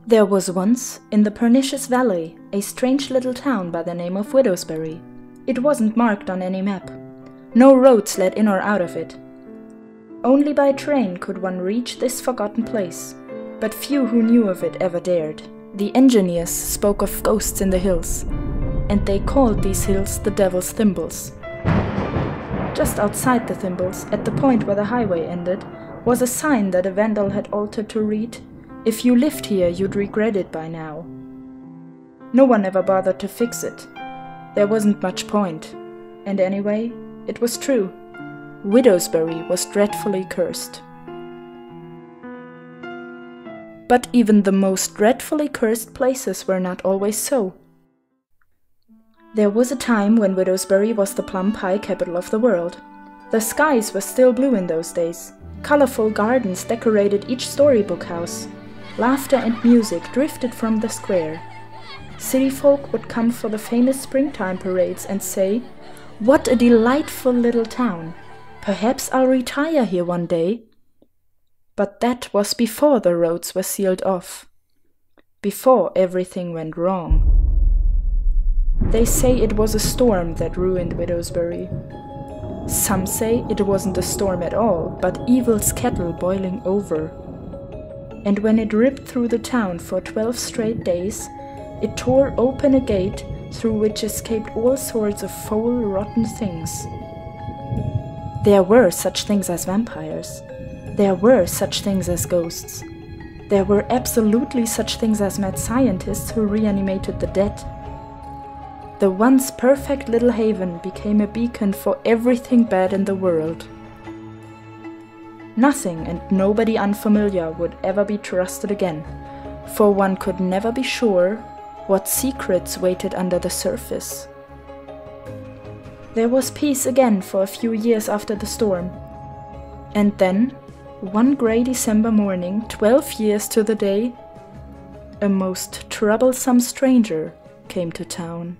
There was once, in the Pernicious Valley, a strange little town by the name of Widowsbury. It wasn't marked on any map. No roads led in or out of it. Only by train could one reach this forgotten place, but few who knew of it ever dared. The engineers spoke of ghosts in the hills, and they called these hills the Devil's Thimbles. Just outside the Thimbles, at the point where the highway ended, was a sign that a vandal had altered to read, "If you lived here, you'd regret it by now." No one ever bothered to fix it. There wasn't much point. And anyway, it was true. Widowsbury was dreadfully cursed. But even the most dreadfully cursed places were not always so. There was a time when Widowsbury was the plum pie capital of the world. The skies were still blue in those days. Colorful gardens decorated each storybook house. Laughter and music drifted from the square. City folk would come for the famous springtime parades and say, "What a delightful little town! Perhaps I'll retire here one day." But that was before the roads were sealed off. Before everything went wrong. They say it was a storm that ruined Widowsbury. Some say it wasn't a storm at all, but evil's kettle boiling over. And when it ripped through the town for 12 straight days, it tore open a gate through which escaped all sorts of foul, rotten things. There were such things as vampires. There were such things as ghosts. There were absolutely such things as mad scientists who reanimated the dead. The once perfect little haven became a beacon for everything bad in the world. Nothing and nobody unfamiliar would ever be trusted again, for one could never be sure what secrets waited under the surface. There was peace again for a few years after the storm. And then, one grey December morning, 12 years to the day, a most troublesome stranger came to town.